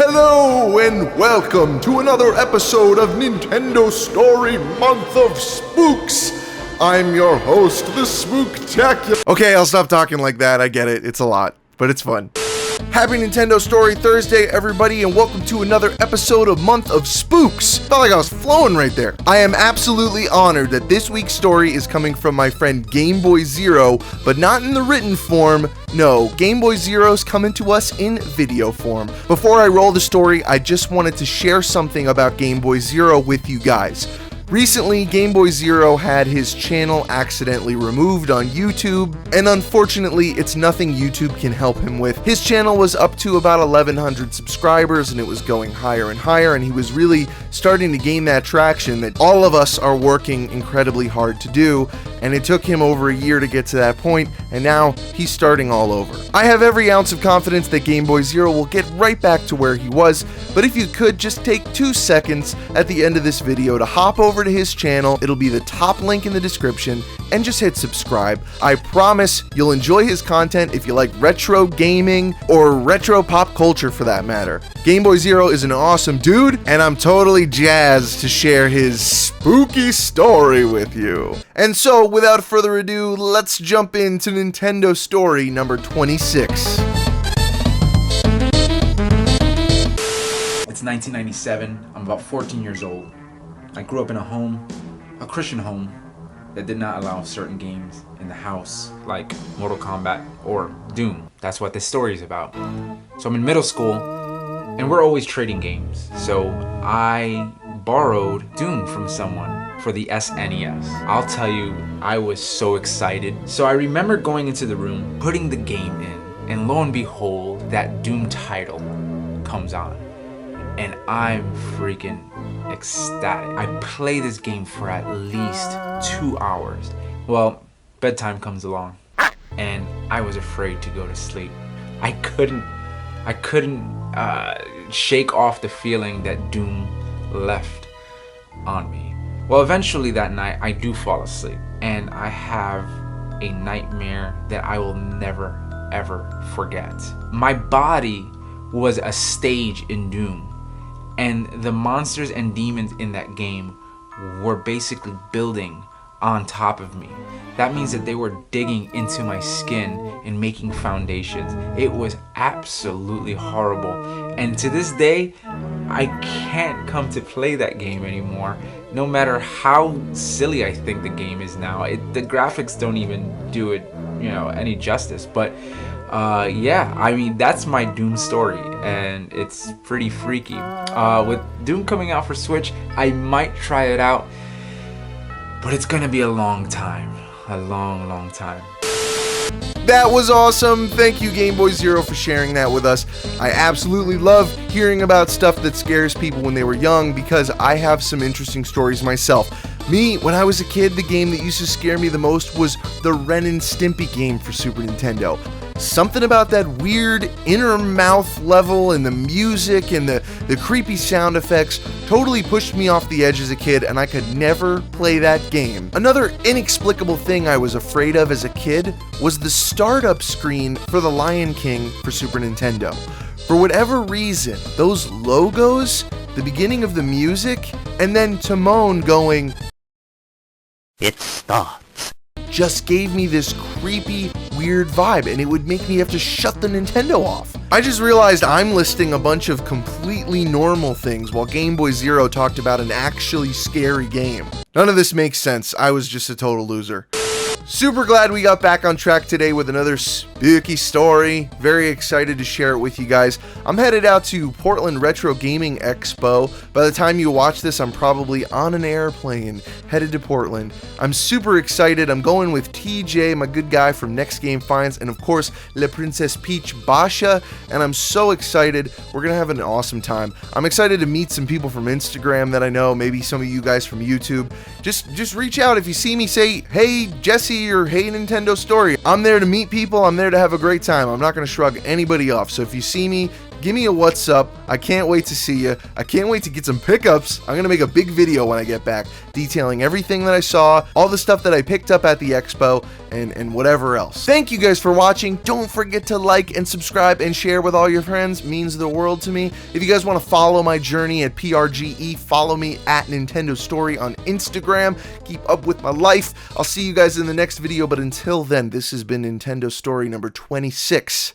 Hello and welcome to another episode of Nintendo Story Month of Spooks. I'm your host, the Spooktacular. Okay, I'll stop talking like that. I get it. It's a lot, but it's fun. Happy Nintendo Story Thursday, everybody, and welcome to another episode of Month of Spooks. Felt like I was flowing right there. I am absolutely honored that this week's story is coming from my friend GameBoyZero, but not in the written form. No, GameBoyZero's coming to us in video form. Before I roll the story, I just wanted to share something about GameBoyZero with you guys. Recently, GameBoyZero had his channel accidentally removed on YouTube, and unfortunately, it's nothing YouTube can help him with. His channel was up to about 1,100 subscribers, and it was going higher and higher, and he was really starting to gain that traction that all of us are working incredibly hard to do, and it took him over a year to get to that point, and now he's starting all over. I have every ounce of confidence that GameBoyZero will get right back to where he was, but if you could just take 2 seconds at the end of this video to hop over to his channel. It'll be the top link in the description, and just hit subscribe. I promise you'll enjoy his content if you like retro gaming or retro pop culture for that matter. GameBoyZero is an awesome dude, and I'm totally jazzed to share his spooky story with you. And so, without further ado, let's jump into Nintendo Story number 26. It's 1997. I'm about 14 years old. I grew up in a Christian home, that did not allow certain games in the house, like Mortal Kombat or Doom. That's what this story is about. So I'm in middle school, and we're always trading games. So I borrowed Doom from someone for the SNES. I'll tell you, I was so excited. So I remember going into the room, putting the game in, and lo and behold, that Doom title comes on. And I'm freaking ecstatic. I play this game for at least 2 hours. Well, bedtime comes along, and I was afraid to go to sleep. I couldn't shake off the feeling that Doom left on me. Well, eventually that night, I do fall asleep, and I have a nightmare that I will never, ever forget. My body was a stage in Doom. And the monsters and demons in that game were basically building on top of me. That means that they were digging into my skin and making foundations. It was absolutely horrible. And to this day, I can't come to play that game anymore. No matter how silly I think the game is now. The graphics don't even do it, any justice. But yeah, I mean, that's my Doom story, and it's pretty freaky. With Doom coming out for Switch, I might try it out, but it's gonna be a long time. A long, long time. That was awesome. Thank you, GameBoyZero, for sharing that with us. I absolutely love hearing about stuff that scares people when they were young, because I have some interesting stories myself. Me, when I was a kid, the game that used to scare me the most was the Ren and Stimpy game for Super Nintendo. Something about that weird inner mouth level and the music and the creepy sound effects totally pushed me off the edge as a kid, and I could never play that game. Another inexplicable thing I was afraid of as a kid was the startup screen for The Lion King for Super Nintendo. For whatever reason, those logos, the beginning of the music, and then Timon going, "It starts," just gave me this creepy, weird vibe, and it would make me have to shut the Nintendo off. I just realized I'm listing a bunch of completely normal things while GameBoyZero talked about an actually scary game. None of this makes sense. I was just a total loser. Super glad we got back on track today with another spooky story. Very excited to share it with you guys. I'm headed out to Portland Retro Gaming Expo. By the time you watch this, I'm probably on an airplane headed to Portland. I'm super excited. I'm going with TJ, my good guy from Next Game Finds, and of course, Le Princess Peach Basha, and I'm so excited. We're gonna have an awesome time. I'm excited to meet some people from Instagram that I know, maybe some of you guys from YouTube. Just reach out if you see me, say, "Hey, Jesse," or "Hey, Nintendo Story." I'm there to meet people. I'm there to have a great time. I'm not going to shrug anybody off. So if you see me, give me a what's up. I can't wait to see you. I can't wait to get some pickups. I'm going to make a big video when I get back detailing everything that I saw, all the stuff that I picked up at the expo, and whatever else. Thank you guys for watching. Don't forget to like and subscribe and share with all your friends. It means the world to me. If you guys want to follow my journey at PRGE, follow me at Nintendo Story on Instagram. Keep up with my life. I'll see you guys in the next video, but until then, this has been Nintendo Story number 26.